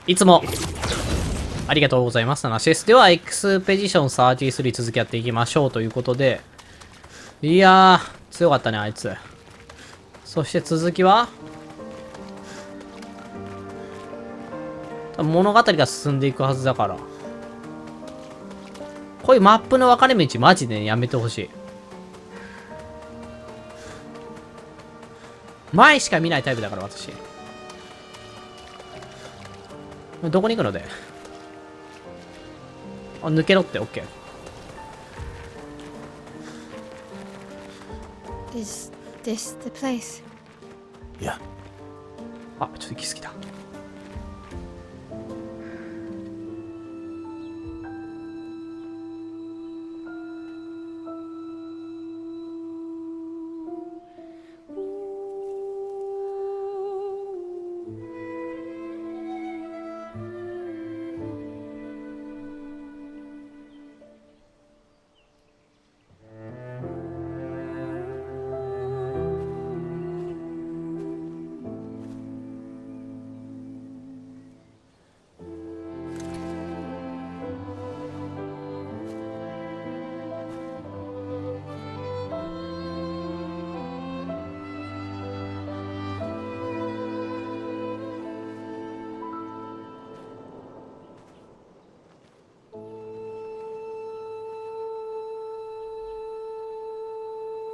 いつもありがとうございます。ナシスではエクスペディション33続きやっていきましょうということで、いやー強かったねあいつ。そして続きは物語が進んでいくはずだから、こういうマップの分かれ道マジで、ね、やめてほしい。前しか見ないタイプだから私。どこに行くので、あ、抜けろって。 OK。 Is this the place? Yeah. あ、ちょっと行き過ぎた。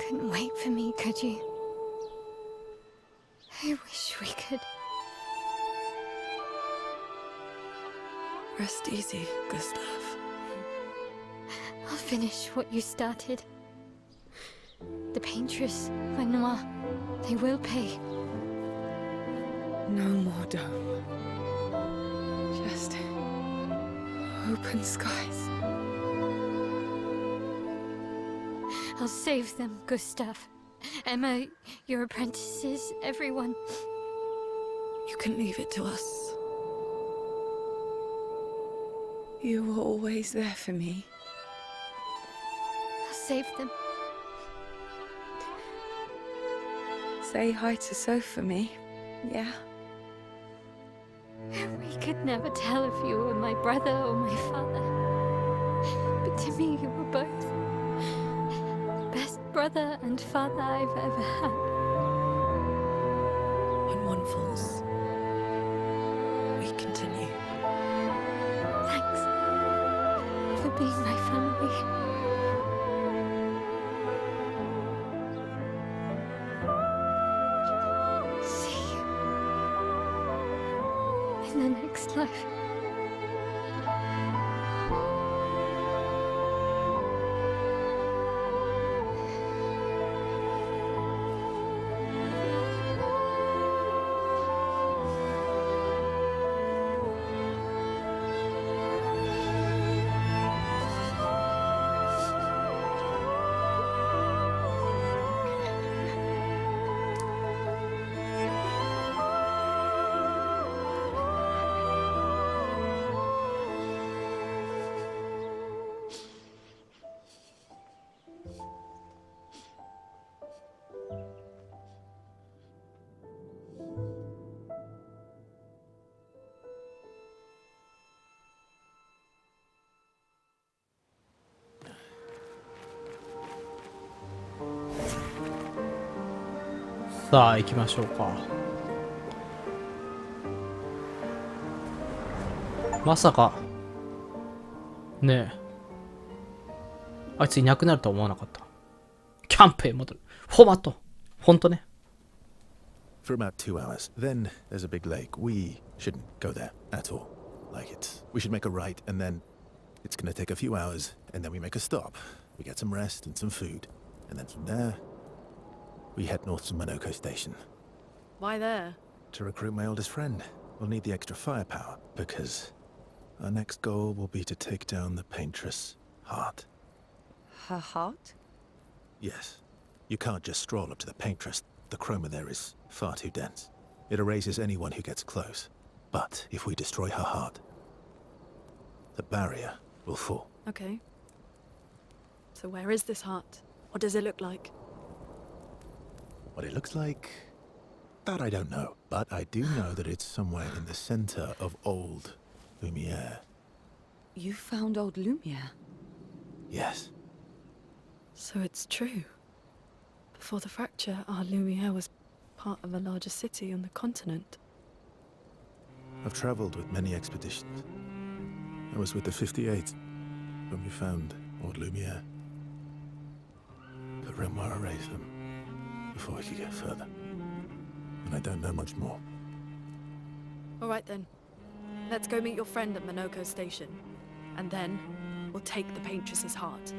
Couldn't wait for me, could you? I wish we could. Rest easy, Gustav. I'll finish what you started. The paintress, Renoir, they will pay. No more dome. Just open skies. I'll save them, Gustav. Emma, your apprentices, everyone. You can leave it to us. You were always there for me. I'll save them. Say hi to Soph for me, yeah? We could never tell if you were my brother or my father. But to me, you were both. Best brother and father I've ever had. When one falls, we continue. Thanks for being my family. See you in the next life.さあ行きましょうか。まさかねえ、あいついなくなるとは思わなかった。キャンプへ戻る。フォーマットほんとね。 For about 2 hours. Then there's a big lake. We shouldn't go there at all. We should make a right, and then it's gonna take a few hours, and then we make a stop. We get some rest and some food, and then from there, we head north to Monoko Station. Why there? To recruit my oldest friend. We'll need the extra firepower, because our next goal will be to take down the paintress' heart. Her heart? Yes. You can't just stroll up to the paintress. The chroma there is far too dense. It erases anyone who gets close. But if we destroy her heart, the barrier will fall. Okay. So where is this heart? What does it look like? What it looks like... That I don't know, but I do know that it's somewhere in the center of old Lumiere. You found old Lumiere? Yes. So it's true. Before the fracture, our Lumiere was part of a larger city on the continent. I've traveled with many expeditions. I was with the 58 when we found old Lumiere. But Renoir erased them before we could get further. And I don't know much more. All right then. Let's go meet your friend at Minoko Station. And then, we'll take the Paintress's heart. .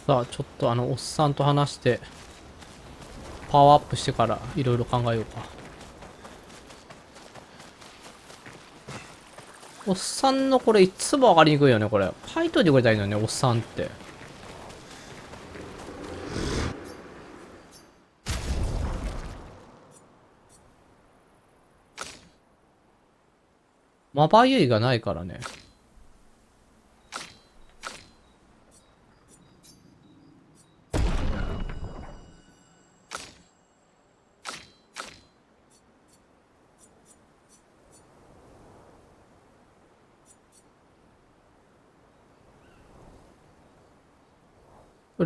さあちょっとおっさんと話してパワーアップしてからいろいろ考えようか。おっさんのこれいつも上がりにくいよね。これ書いといてくれたらいいのよね、おっさんって。まばゆいがないからね。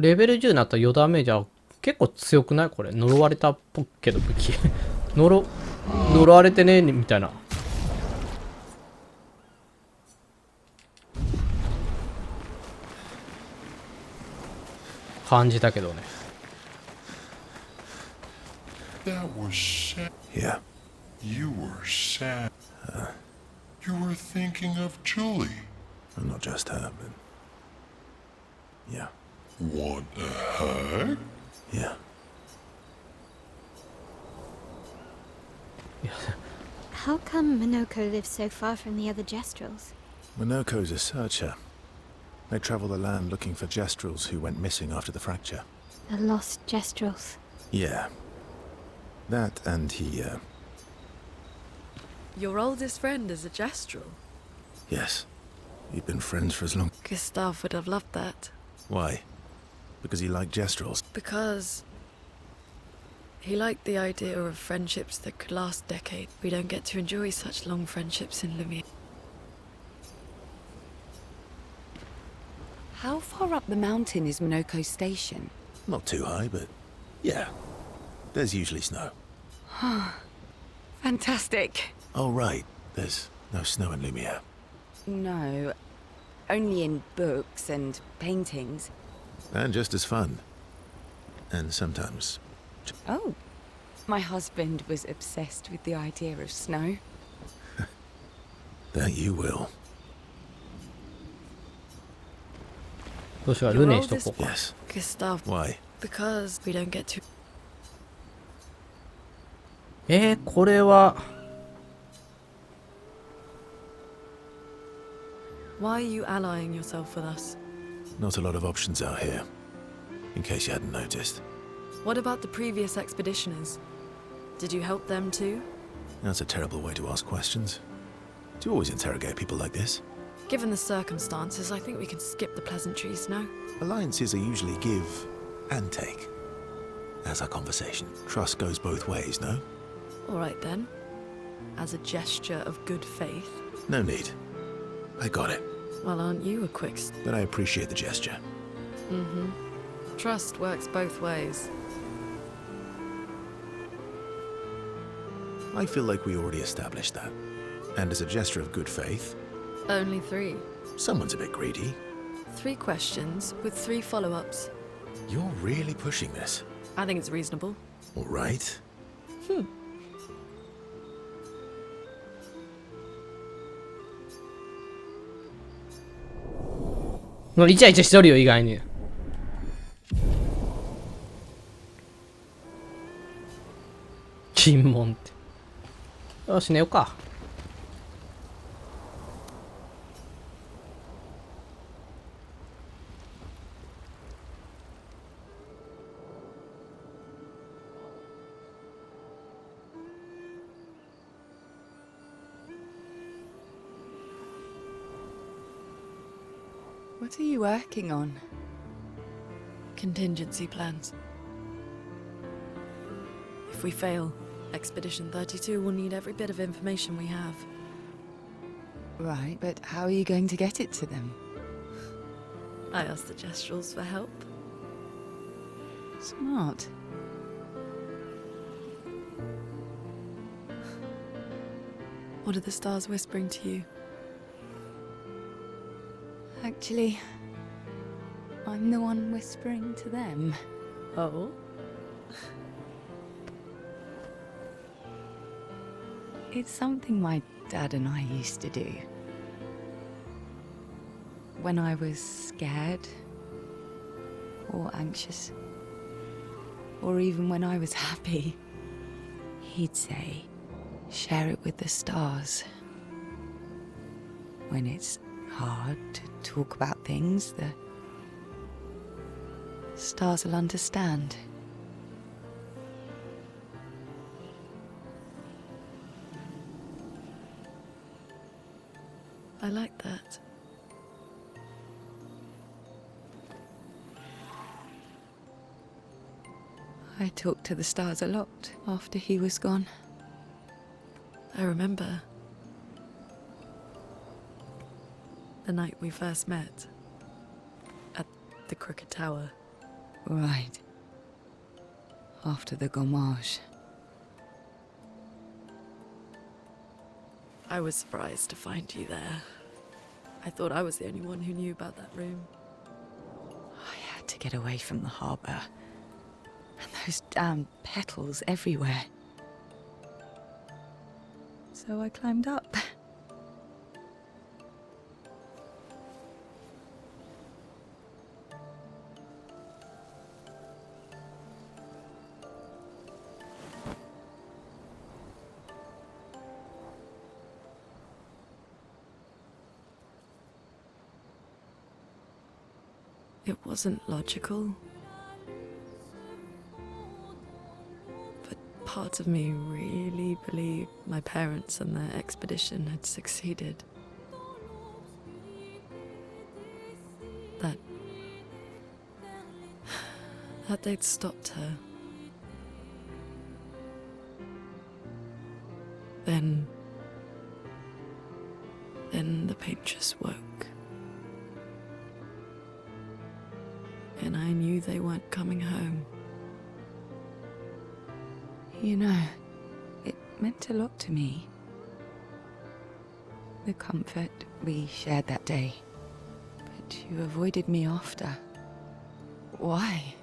レベル10になったら4ダメージは結構強くない？これ呪われたっぽっけど武器呪われてねえみたいな感じだけどね。 That was sad. Yeah. You were sad. You were thinking of Julie. Well, not just her, but... Yeah. What the heck? Yeah. How come Minoko lives so far from the other Jestrels? Minoko's a searcher. They travel the land looking for Jestrels who went missing after the fracture. The lost Jestrels. Yeah. That and he, Your oldest friend is a Jestrel. Yes. We've been friends for as long... Gustav would have loved that. Why? Because he liked Jestrels. Because he liked the idea of friendships that could last decades. We don't get to enjoy such long friendships in Lumiere. How far up the mountain is Minoko Station? Not too high, but... Yeah. There's usually snow. Fantastic. Oh, right. There's no snow in Lumiere. No, only in books and paintings. And just as fun. And sometimes... Oh, my husband was obsessed with the idea of snow. That you will. どうしようか、ルネにしとこうか。 Yes. Gustav. Why? Because we don't get to. これは Why are you allying yourself with us? Not a lot of options out here. In case you hadn't noticed. What about the previous expeditioners? Did you help them too? That's a terrible way to ask questions. Do you always interrogate people like this? Given the circumstances, I think we can skip the pleasantries, no? Alliances are usually give and take. As our conversation. Trust goes both ways, no? Alright then. As a gesture of good faith. No need. I got it. Well, aren't you a quick... But I appreciate the gesture. Mm-hmm. Trust works both ways. I feel like we already established that. And as a gesture of good faith... Only 3. Someone's a bit greedy. 3 questions with 3 follow-ups. You're really pushing this. I think it's reasonable. All right.イチャイチャしとるよ、意外に。尋問って。よし、寝ようか。What are you working on? Contingency plans. If we fail, Expedition 32 will need every bit of information we have. Right, but how are you going to get it to them? I asked the Gestrals for help. Smart. What are the stars whispering to you? Actually, I'm the one whispering to them. Oh? It's something my dad and I used to do. When I was scared, or anxious, or even when I was happy, he'd say, share it with the stars. When it's hard to talk about things, the stars will understand. I like that. I talked to the stars a lot after he was gone. I remember the night we first met at the Crooked Tower. Right. After the gommage. I was surprised to find you there. I thought I was the only one who knew about that room. I had to get away from the harbour. And those damn petals everywhere. So I climbed up. It wasn't logical. But parts of me really believed my parents and their expedition had succeeded. That they'd stopped her. Then the painters woke. And I knew they weren't coming home. You know, it meant a lot to me. The comfort we shared that day. But you avoided me after. Why?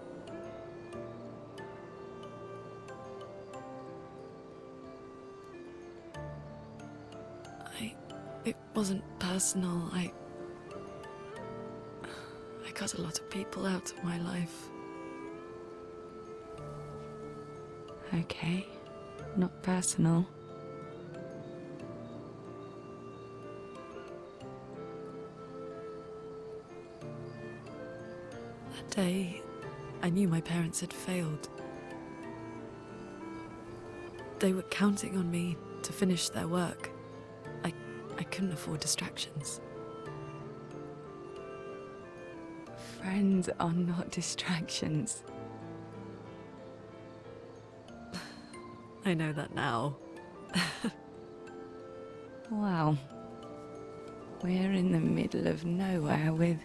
It wasn't personal. I cut a lot of people out of my life. Okay, not personal. That day, I knew my parents had failed. They were counting on me to finish their work. I couldn't afford distractions. Friends are not distractions. I know that now. Wow. We're in the middle of nowhere with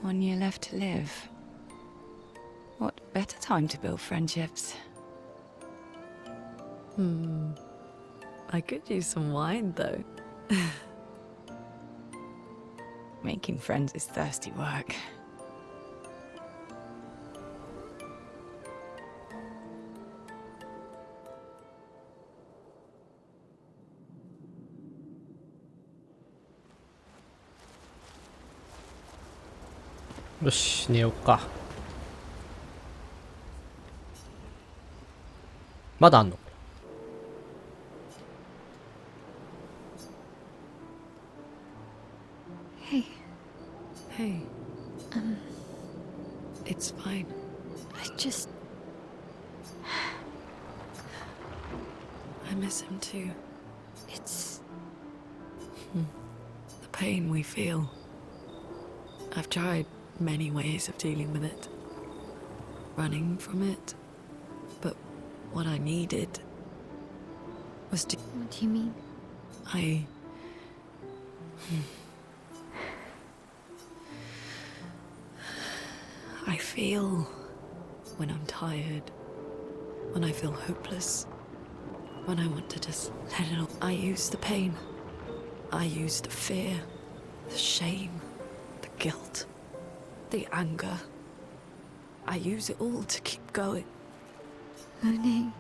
1 year left to live. What better time to build friendships? I could use some wine, though. Making friends is thirsty work.よし、寝よっか。まだあんの？ Hey, Hey. It's fine. I miss him too. it's... The pain we feel. I've tried many ways of dealing with it, running from it, but what I needed was to... What do you mean? I feel when I'm tired, when I feel hopeless, when I want to just let it all. I use the pain. I use the fear, the shame, the guilt, the anger. I use it all to keep going. Oh no.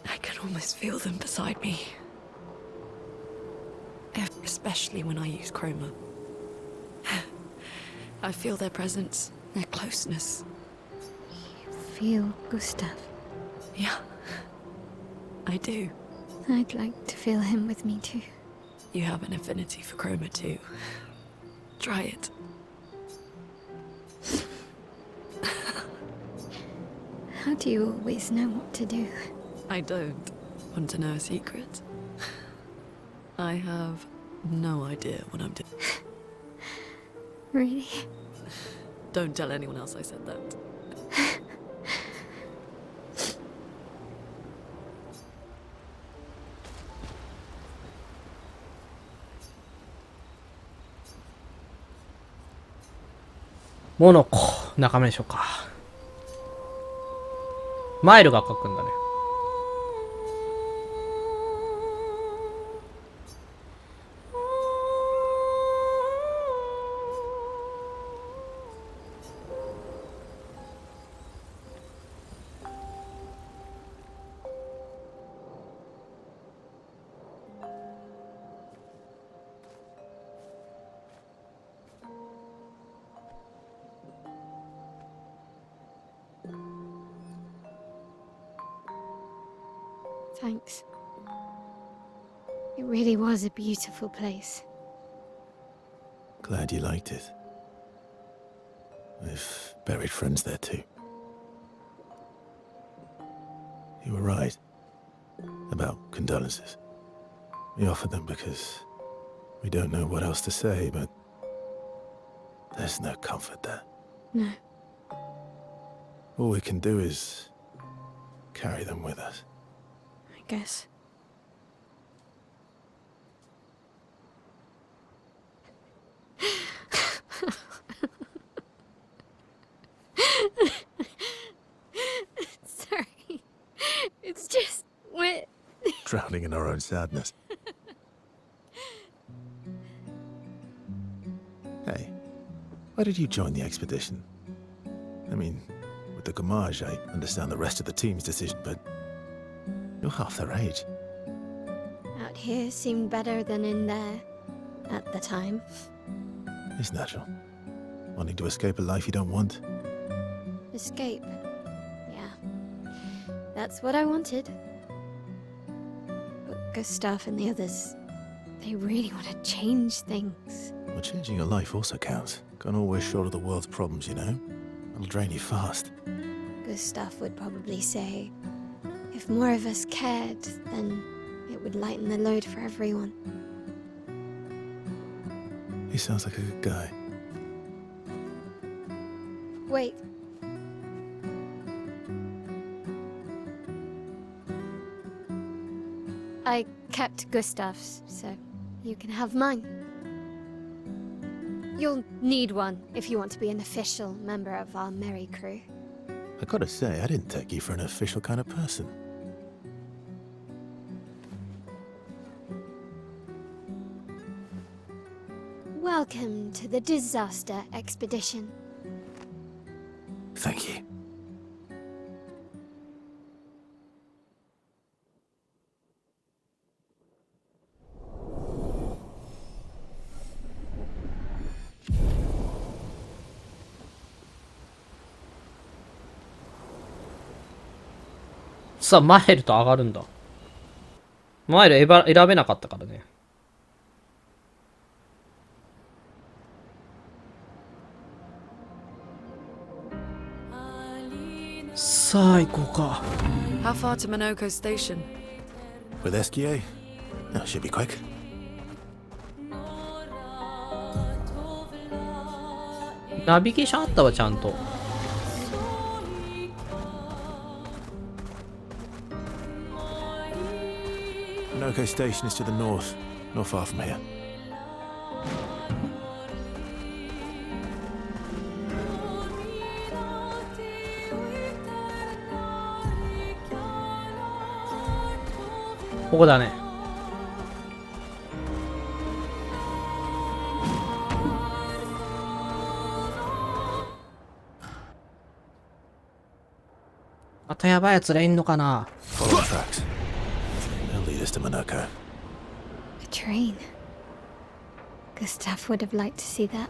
I can almost feel them beside me. Especially when I use chroma. I feel their presence, their closeness. You feel Gustav? Yeah, I do. I'd like to feel him with me too. You have an affinity for chroma too. Try it. How do you always know what to do? I don't. Want to know a secret? I have no idea what I'm doing. Really? Don't tell anyone else I said that. モノコ、仲間でしょうか。マイルが書くんだね。Thanks. It really was a beautiful place. Glad you liked it. We've buried friends there too. You were right about condolences. We offered them because we don't know what else to say, but there's no comfort there. No. All we can do is carry them with us. I guess. Sorry. It's just wet. Drowning in our own sadness. Hey, why did you join the expedition? I mean, with the Gamage, I understand the rest of the team's decision, but you're half their age. Out here seemed better than in there at the time. It's natural. Wanting to escape a life you don't want. Escape. Yeah. That's what I wanted. But Gustav and the others, they really want to change things. Well, changing your life also counts. Can't always shoulder the world's problems, you know? It'll drain you fast. Gustav would probably say, if more of us cared, then it would lighten the load for everyone. He sounds like a good guy. Wait. I kept Gustav's, so you can have mine. You'll need one if you want to be an official member of our merry crew. I gotta say, I didn't take you for an official kind of person. Welcome to the Disaster Expedition. Thank you.さあ、マイルと上がるんだ。マイル選べなかったからね。さあ、行こうか。How far to Minoko Station? With SQA? No, should be quick. ナビゲーションあったわ、ちゃんと。Noco Station is to the north, not far from here. ここだね。またやばいやつらいんのかな。 Follow the tracks. They'll lead us to Monaco. A train. Gustav would have liked to see that.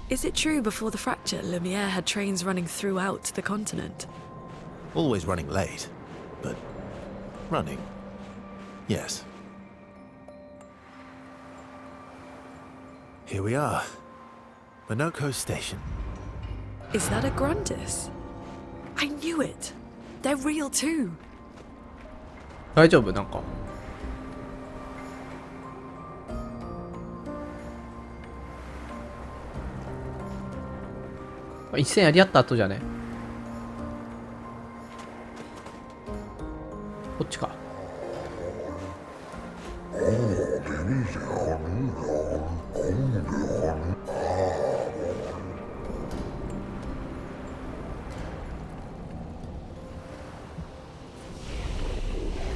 Is it true before the fracture, Lumiere had trains running throughout the continent? Always running late, but running. Yes. Here we are. Monaco Station. Is that a Grandis? I knew it. They're real too. 大丈夫なんか。一戦やり合った後じゃね。こっちか。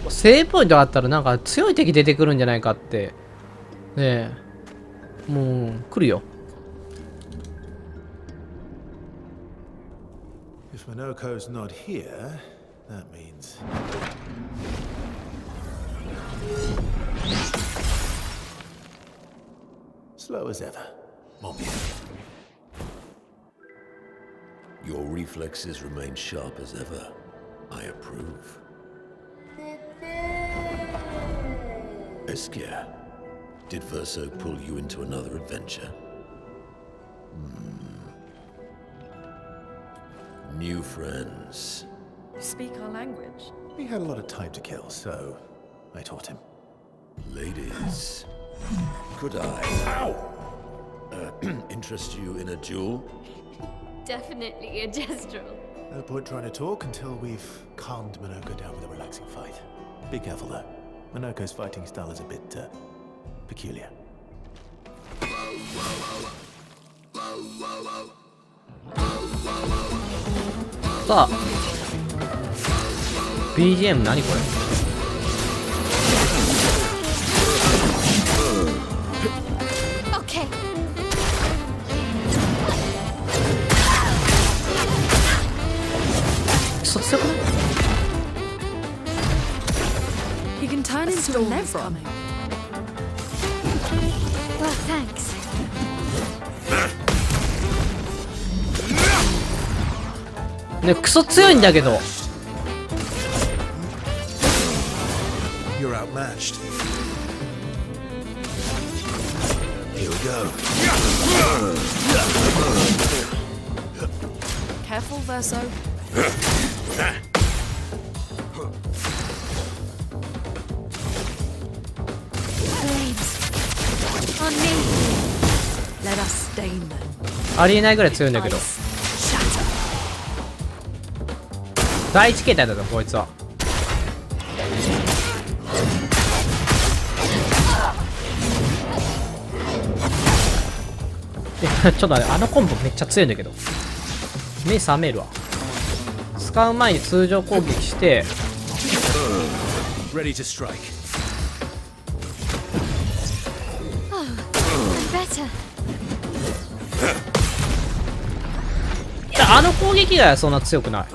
セーブポイントがあったらなんか強い敵出てくるんじゃないかって。ねえ。もう来るよ。If Monaco's not here, that means... Slow as ever. Mon bien. Your reflexes remain sharp as ever. I approve. Esquire, did Verso pull you into another adventure? New friends. Speak our language. He had a lot of time to kill, so I taught him. Ladies, could I interest you in a duel? Definitely a gestural. No point trying to talk until we've calmed Monaco down with a relaxing fight. Be careful though. Monaco's fighting style is a bit peculiar. さあ BGM 何これ。Okay. クソ強くない？ He can turn into a Levron. Well, thanks. ね、クソ強いんだけど。 You're outmatched. Here we go. Careful, Verso. Flames. On me. Let us stain them. ありえないぐらい強いんだけど。 Ice. Shatter. 第一形態だぞこいつは。いやちょっと待って、あのコンボめっちゃ強いんだけど。目覚めるわ。使う前に通常攻撃して。 Ready to strike. Oh, better. いやあの攻撃がそんな強くない。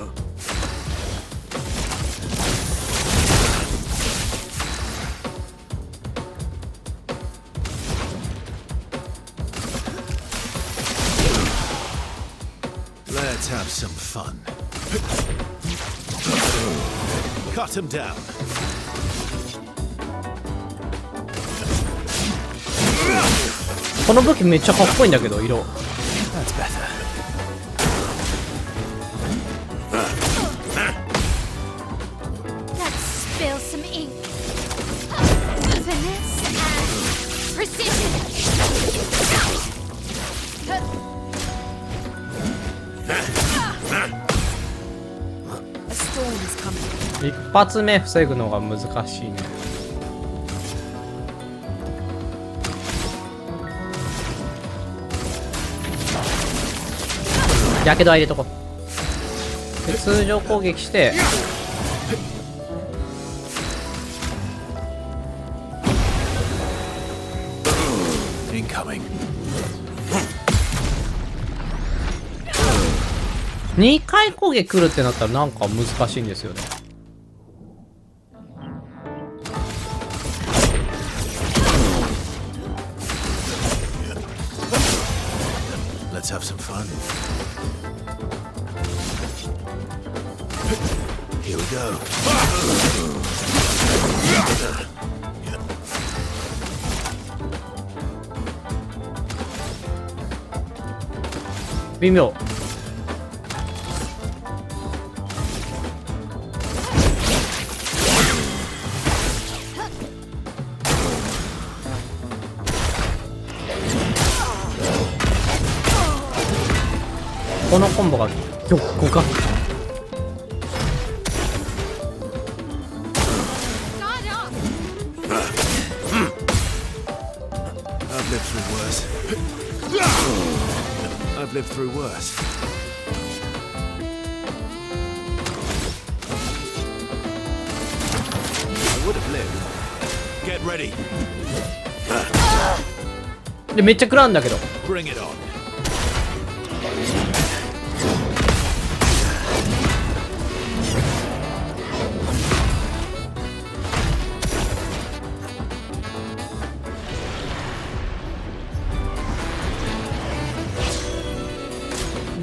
Let's have some fun. Cut him down. この武器めっちゃかっこいいんだけど色。 That's better. Let's spill some ink. Finesse and precision. 一発目防ぐのが難しいね。やけどは入れとこう。で通常攻撃してIncoming. 2回攻撃来るってなったらなんか難しいんですよね。Let's have some fun. Here we go. 微妙。このコンボが横か。I've lived through worse. I've lived through worse. I would have lived. Get ready. でめっちゃ食らうんだけど。 Bring it on.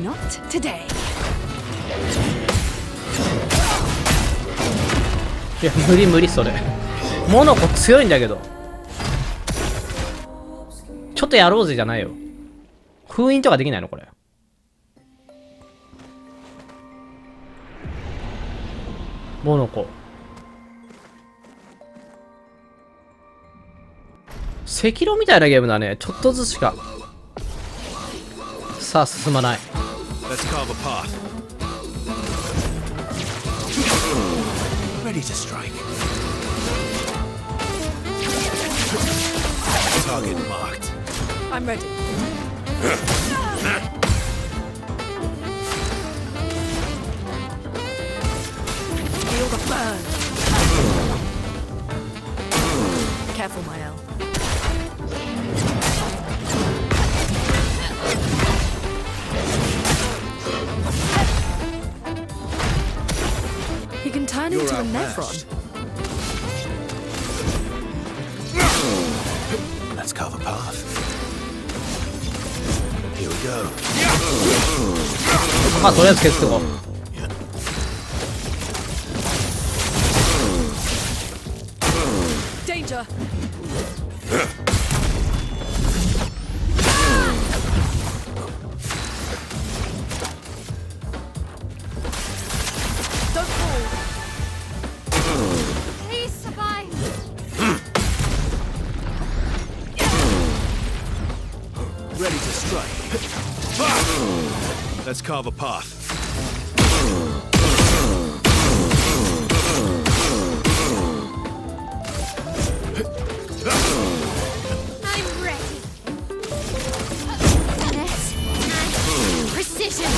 Not today. いや無理無理それ。モノコ強いんだけど。ちょっとやろうぜじゃないよ。封印とかできないのこれ。モノコ。赤狼みたいなゲームだね。ちょっとずつしか。さあ進まない。 Let's carve a path. Ready to strike. Target marked. I'm ready. Feel the burn. Careful, my L. He can turn You're into a outmatched. Nephron. Let's carve a path. Here we go. まあとりあえず削ってこう。 Danger. Don't fall. Please survive. Ready to strike. Let's carve a path. I'm ready. Finesse and precision.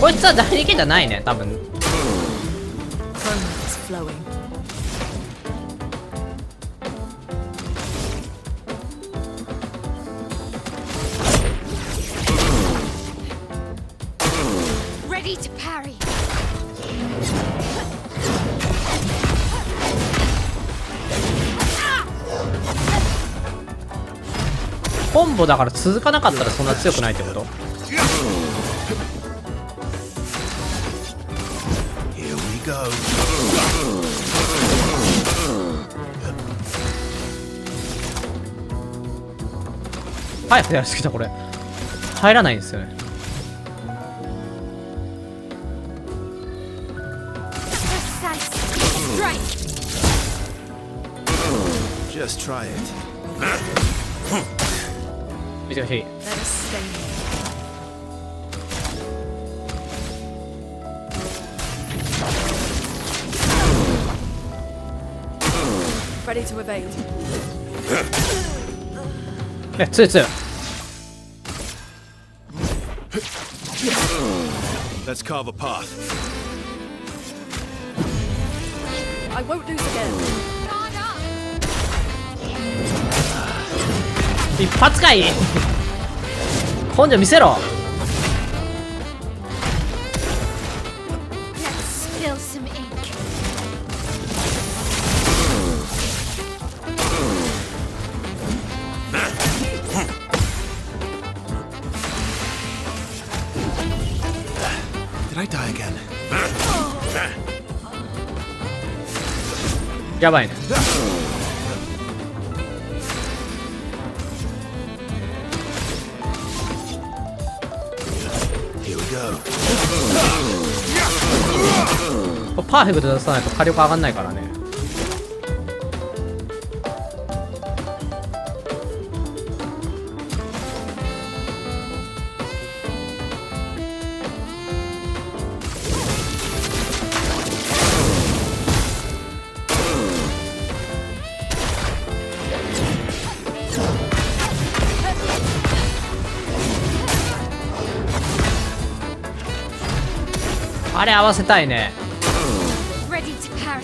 こいつは大力じゃないね多分。 Romance flowing. Ready to parry. コンボだから続かなかったらそんな強くないってこと？ Here we go. 早くやりすぎたこれ。入らないんですよね。 Precise strike. Just try it. 難しい。 Let us stay here. Ready to evade. 強い強い。 Let's carve a path. I won't lose again. 一発かい。根性見せろ。 Let's spill some ink. Did I die again? やばいね。 Here we go. パーフェクト出さないと火力上がんないからね。あれ合わせたいね。 Ready to parry.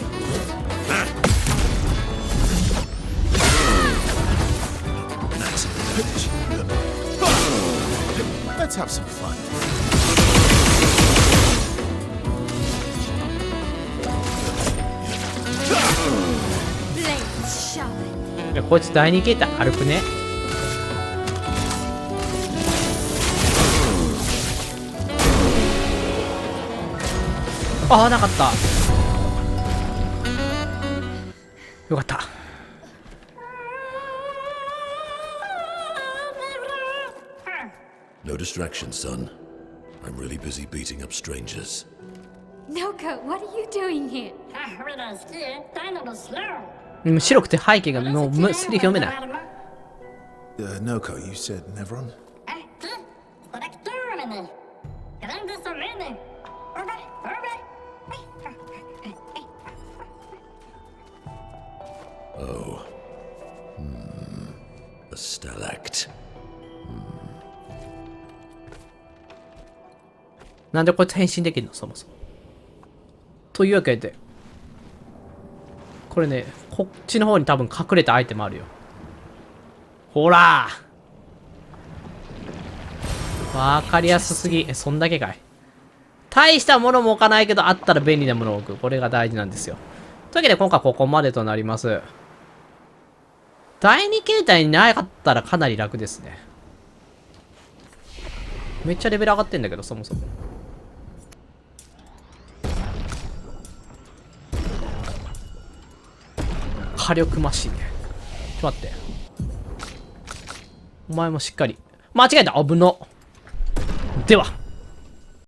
Nice. Let's have some fun. Blades sharpened. いやこいつ第二形態歩くね。ああなかった。よかった。 No distraction, son. I'm really busy beating up strangers. Noko, what are you doing here? 白くて背景がもうセリフ読めない。 Noko, you said Nevron? Oh. A stalact. なんでこいつ変身できるのそもそも。というわけで、これね、こっちの方に多分隠れたアイテムあるよ。ほらーわかりやすすぎ。そんだけかい。大したものも置かないけど、あったら便利なものを置く。これが大事なんですよ。というわけで、今回ここまでとなります。第2形態になかったらかなり楽ですね。めっちゃレベル上がってんだけど、そもそも。火力マシンね。ちょっと待って。お前もしっかり。間違えた。危な。では。